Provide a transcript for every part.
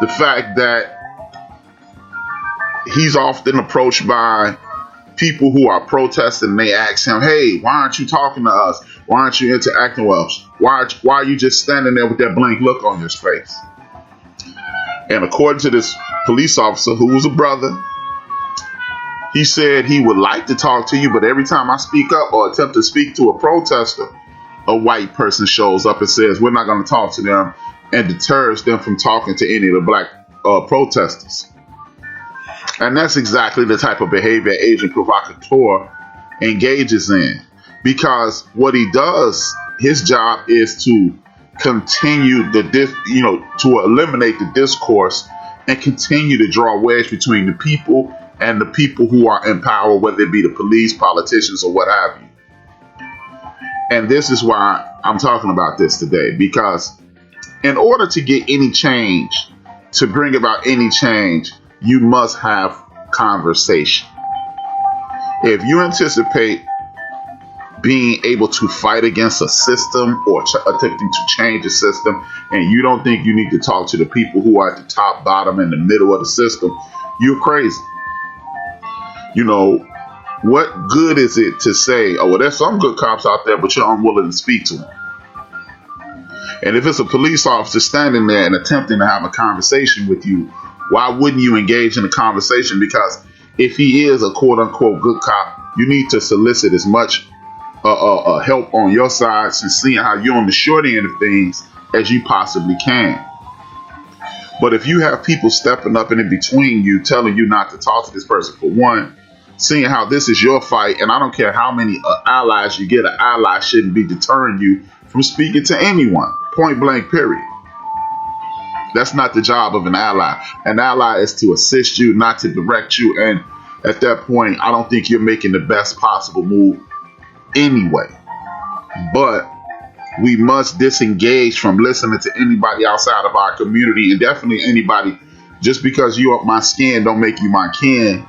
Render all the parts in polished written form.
the fact that he's often approached by people who are protesting. They ask him, hey, why aren't you talking to us? Why aren't you interacting with us? Why are you just standing there with that blank look on your face? And according to this police officer, who was a brother, he said he would like to talk to you, but every time I speak up or attempt to speak to a protester, a white person shows up and says we're not going to talk to them, and deters them from talking to any of the black protesters. And that's exactly the type of behavior agent provocateur engages in, because what he does, his job is to continue to eliminate the discourse and continue to draw a wedge between the people and the people who are in power, whether it be the police, politicians, or what have you. And this is why I'm talking about this today, because in order to get any change, to bring about any change, you must have conversation. If you anticipate being able to fight against a system or attempting to change a system, and you don't think you need to talk to the people who are at the top, bottom, and the middle of the system, you're crazy. You know, what good is it to say, oh, well, there's some good cops out there, but you're unwilling to speak to them? And if it's a police officer standing there and attempting to have a conversation with you, why wouldn't you engage in a conversation? Because if he is a quote unquote good cop, you need to solicit as much help on your side, and seeing how you're on the short end of things as you possibly can. But if you have people stepping up and in between you, telling you not to talk to this person, for one, seeing how this is your fight, and I don't care how many allies you get, an ally shouldn't be deterring you from speaking to anyone, point blank, period. That's not the job of an ally. An ally is to assist you, not to direct you. And at that point, I don't think you're making the best possible move anyway. But we must disengage from listening to anybody outside of our community, and definitely anybody. Just because you up my skin don't make you my kin.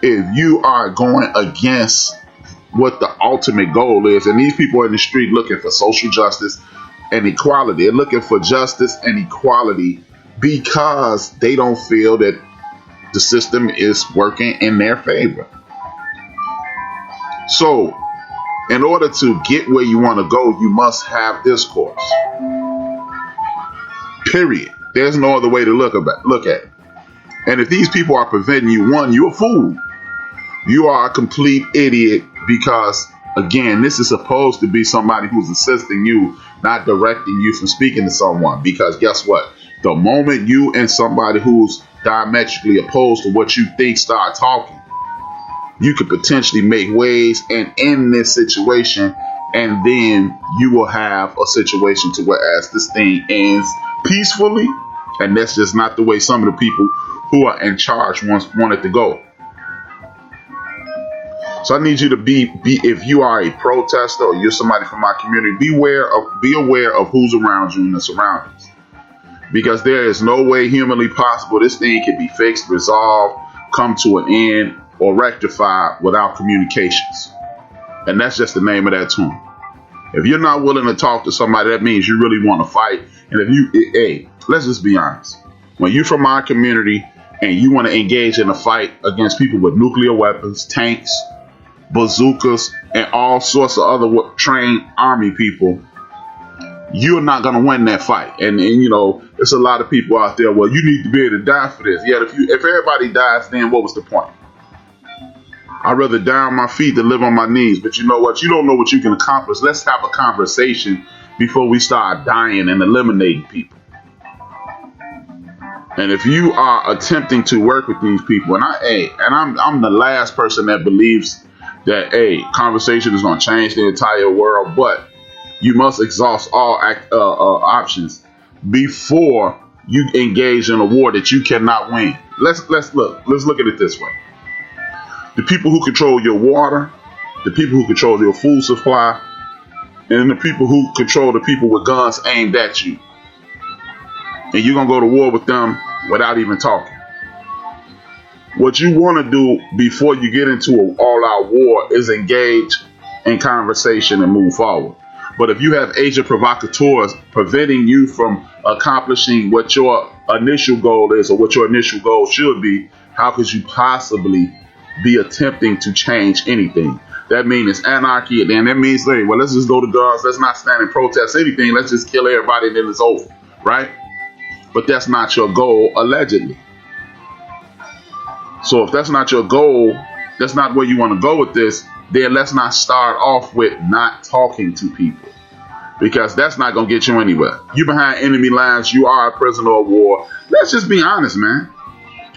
If you are going against what the ultimate goal is, and these people are in the street looking for social justice and equality, they're looking for justice and equality because they don't feel that the system is working in their favor. So, in order to get where you want to go, you must have discourse. Period. There's no other way to look at it. And if these people are preventing you, one, you're a fool. You are a complete idiot, because, again, this is supposed to be somebody who's assisting you, not directing you from speaking to someone. Because guess what? The moment you and somebody who's diametrically opposed to what you think start talking, you could potentially make waves and end this situation, and then you will have a situation to whereas this thing ends peacefully, and that's just not the way some of the people who are in charge want it to go. So I need you to be if you are a protester or you're somebody from my community, be aware of who's around you and the surroundings, because there is no way humanly possible this thing can be fixed, resolved, come to an end, or rectified without communications. And that's just the name of that tune. If you're not willing to talk to somebody, that means you really want to fight. And let's just be honest. When you're from our community and you want to engage in a fight against people with nuclear weapons, tanks, bazookas, and all sorts of other trained army people, you're not going to win that fight. And you know, there's a lot of people out there, well, you need to be able to die for this. Yeah, if everybody dies, then what was the point? I'd rather die on my feet than live on my knees. But you know what? You don't know what you can accomplish. Let's have a conversation before we start dying and eliminating people. And if you are attempting to work with these people, and I'm the last person that believes that conversation is going to change the entire world, but you must exhaust all options before you engage in a war that you cannot win. Let's look at it this way. The people who control your water, the people who control your food supply, and the people who control the people with guns aimed at you. And you're going to go to war with them without even talking. What you want to do before you get into an all-out war is engage in conversation and move forward. But if you have agent provocateurs preventing you from accomplishing what your initial goal is, or what your initial goal should be, how could you possibly be attempting to change anything? That means it's anarchy, and then that means, hey, well, let's just go to guns, let's not stand and protest anything, let's just kill everybody and then it's over, right? But that's not your goal, allegedly. So if that's not your goal, that's not where you want to go with this, then let's not start off with not talking to people, because that's not going to get you anywhere. You behind enemy lines, you are a prisoner of war. Let's just be honest, man.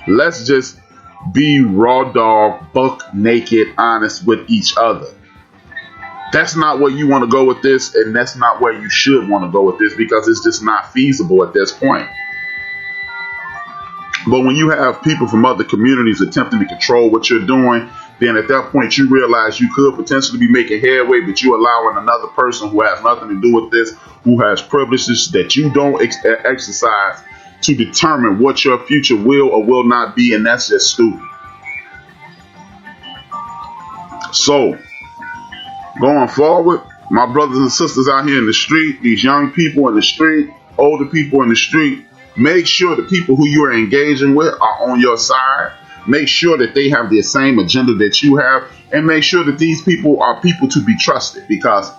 Let's just be raw dog, buck naked, honest with each other. That's not where you want to go with this, and that's not where you should want to go with this, because it's just not feasible at this point. But when you have people from other communities attempting to control what you're doing, then at that point you realize you could potentially be making headway, but you're allowing another person who has nothing to do with this, who has privileges that you don't exercise, to determine what your future will or will not be, and that's just stupid. So, going forward, my brothers and sisters out here in the street, these young people in the street, older people in the street, make sure the people who you are engaging with are on your side. Make sure that they have the same agenda that you have, and make sure that these people are people to be trusted, because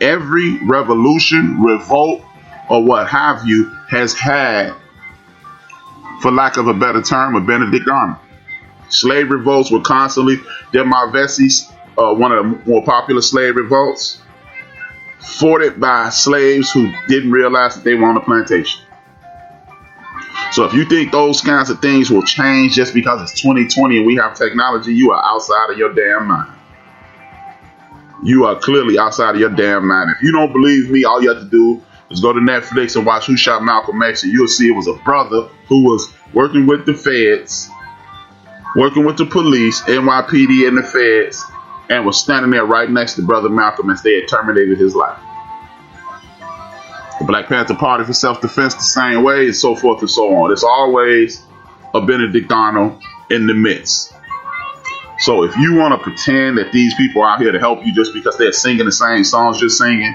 every revolution, revolt, or what have you has had, for lack of a better term, a Benedict Army. Slave revolts were constantly, Demavesi's, one of the more popular slave revolts, fought by slaves who didn't realize that they were on a plantation. So if you think those kinds of things will change just because it's 2020 and we have technology, you are outside of your damn mind. You are clearly outside of your damn mind. If you don't believe me, all you have to do is go to Netflix and watch Who Shot Malcolm X, and you'll see it was a brother who was working with the feds, working with the police, NYPD and the feds, and was standing there right next to Brother Malcolm as they had terminated his life. The Black Panther Party for self-defense the same way, and so forth and so on. It's always a Benedictino in the midst. So if you want to pretend that these people are out here to help you just because they're singing the same songs you're singing,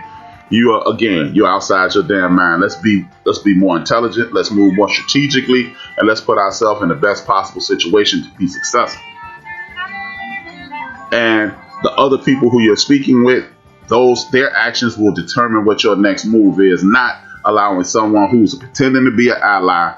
you're outside your damn mind. Let's be more intelligent. Let's move more strategically, and let's put ourselves in the best possible situation to be successful. And the other people who you're speaking with, their actions will determine what your next move is, not allowing someone who's pretending to be an ally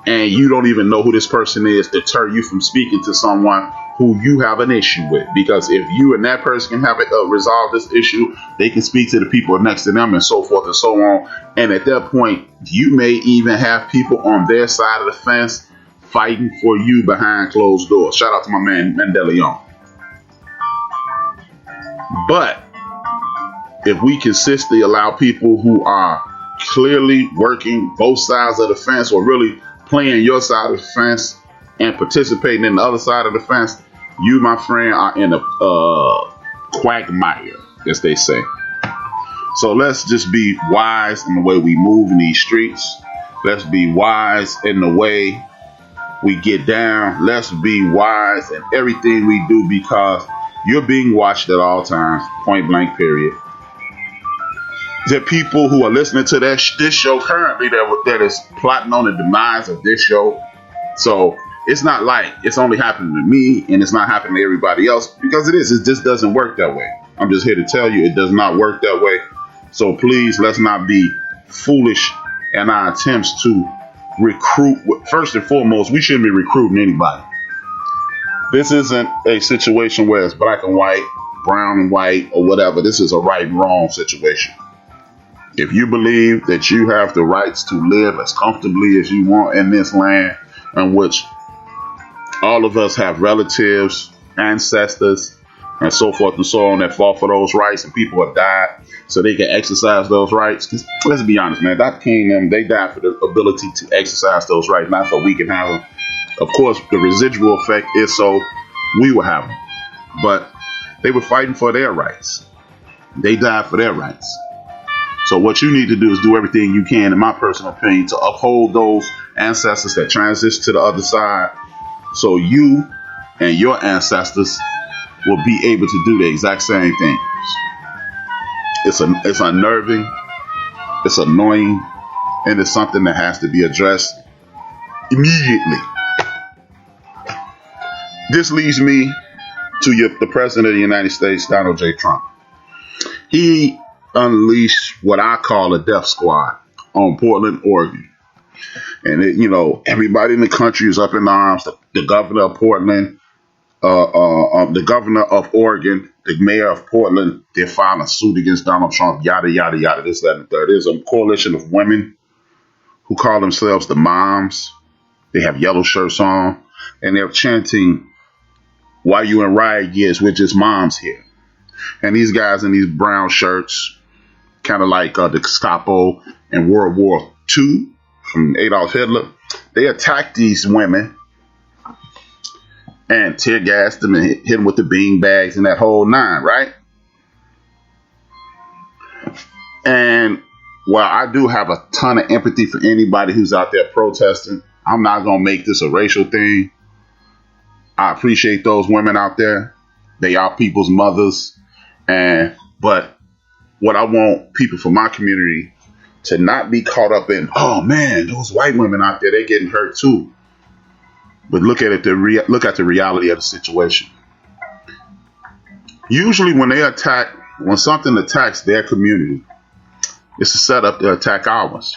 and you don't even know who this person is deter you from speaking to someone who you have an issue with. Because if you and that person can have resolve this issue, they can speak to the people next to them and so forth and so on. And at that point, you may even have people on their side of the fence fighting for you behind closed doors. Shout out to my man Mandela Young. But if we consistently allow people who are clearly working both sides of the fence, or really playing your side of the fence and participating in the other side of the fence, you, my friend, are in a quagmire, as they say. So let's just be wise in the way we move in these streets. Let's be wise in the way we get down. Let's be wise in everything we do, because you're being watched at all times, point blank, period. The people who are listening to this show currently that is plotting on the demise of this show. So it's not like it's only happening to me and it's not happening to everybody else, because it is. It just doesn't work that way. I'm just here to tell you it does not work that way. So please, let's not be foolish in our attempts to recruit. First and foremost, we shouldn't be recruiting anybody. This isn't a situation where it's black and white, brown and white, or whatever. This is a right and wrong situation. If you believe that you have the rights to live as comfortably as you want in this land, in which all of us have relatives, ancestors, and so forth and so on that fought for those rights, and people have died so they can exercise those rights. Because let's be honest, man, Dr. King and them, they died for the ability to exercise those rights, not so we can have them. Of course, the residual effect is so we will have them. But they were fighting for their rights. They died for their rights. So what you need to do is do everything you can, in my personal opinion, to uphold those ancestors that transition to the other side, so you and your ancestors will be able to do the exact same thing. It's unnerving, it's annoying, and it's something that has to be addressed immediately. This leads me to the President of the United States, Donald J. Trump. He unleashed what I call a death squad on Portland, Oregon. And, everybody in the country is up in arms. The governor of Portland, the governor of Oregon, the mayor of Portland, they're filing a suit against Donald Trump, yada, yada, yada, this, that, and the third. There's a coalition of women who call themselves the Moms. They have yellow shirts on, and they're chanting, "Why you in riot gears? We're just moms here." And these guys in these brown shirts, kind of like the Gestapo in World War II from Adolf Hitler, they attacked these women and tear gassed them and hit them with the bean bags and that whole nine, right? And while I do have a ton of empathy for anybody who's out there protesting, I'm not going to make this a racial thing. I appreciate those women out there. They are people's mothers. But what I want people from my community to not be caught up in, oh man, those white women out there, they're getting hurt too. But look at the reality of the situation. Usually when something attacks their community, it's a setup to attack ours.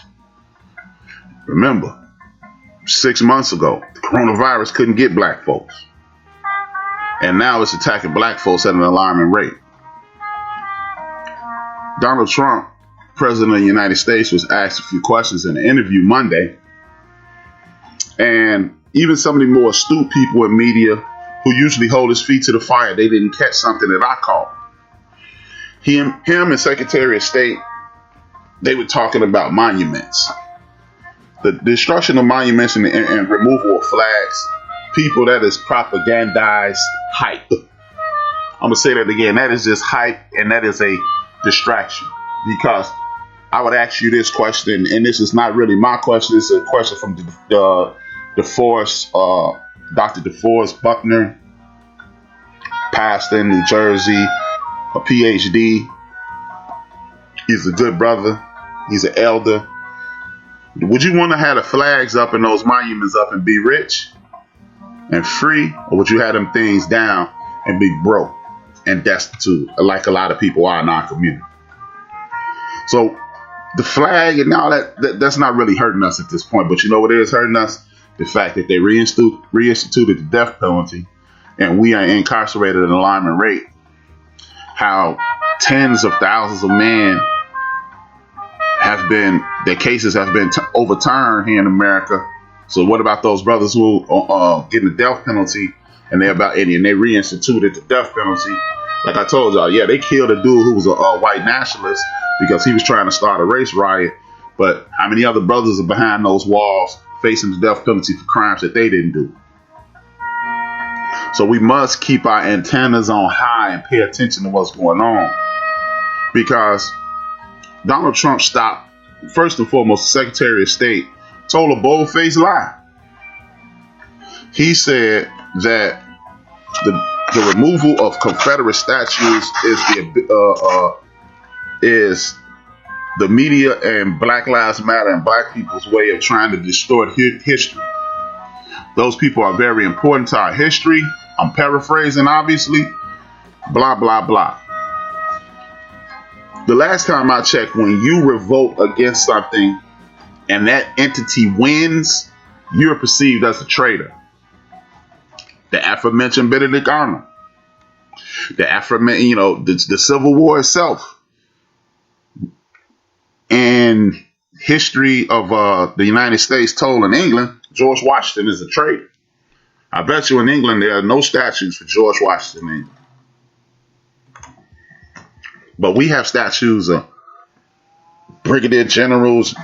Remember, 6 months ago, the coronavirus couldn't get black folks. And now it's attacking black folks at an alarming rate. Donald Trump, President of the United States, was asked a few questions in an interview Monday. And even some of the more astute people in media who usually hold his feet to the fire, they didn't catch something that I caught. Him and Secretary of State, they were talking about monuments. The destruction of monuments and removal of flags, people, that is propagandized hype. I'm going to say that again. That is just hype, and that is a distraction. Because I would ask you this question, and this is not really my question. It's a question from DeForest, Dr. DeForest Buckner, pastor in New Jersey, a PhD. He's a good brother. He's an elder. Would you want to have the flags up and those monuments up and be rich and free, or would you have them things down and be broke and destitute, like a lot of people are in our community? So the flag and all that's not really hurting us at this point. But you know what is hurting us? The fact that they reinstituted the death penalty and we are incarcerated at an alarming rate. How tens of thousands of men their cases have been overturned here in America. So what about those brothers who are getting the death penalty and they reinstituted the death penalty? Like I told y'all, yeah, they killed a dude who was a white nationalist because he was trying to start a race riot. But how many other brothers are behind those walls facing the death penalty for crimes that they didn't do? So we must keep our antennas on high and pay attention to what's going on. Because Donald Trump stopped, first and foremost, the Secretary of State told a bold-faced lie. He said that the removal of Confederate statues is the media and Black Lives Matter and black people's way of trying to distort history. Those people are very important to our history. I'm paraphrasing, obviously. Blah, blah, blah. The last time I checked, when you revolt against something and that entity wins, you're perceived as a traitor. The aforementioned Benedict Arnold. The aforementioned, the Civil War itself. And history of the United States told in England, George Washington is a traitor. I bet you in England there are no statues for George Washington in England. But we have statues of Brigadier Generals,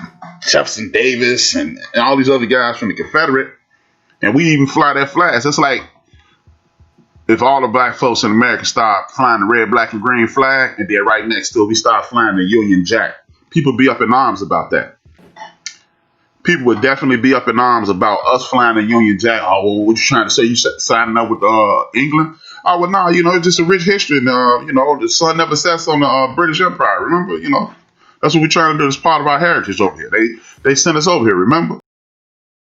Jefferson Davis, and all these other guys from the Confederate. And we even fly their flags. It's like if all the black folks in America start flying the red, black, and green flag, and then right next to it, we start flying the Union Jack. People be up in arms about that. People would definitely be up in arms about us flying the Union Jack. Oh, well, what you trying to say? You signing up with England? Oh, well, no, it's just a rich history. And, the sun never sets on the British Empire. Remember, that's what we're trying to do as part of our heritage over here. They sent us over here, remember?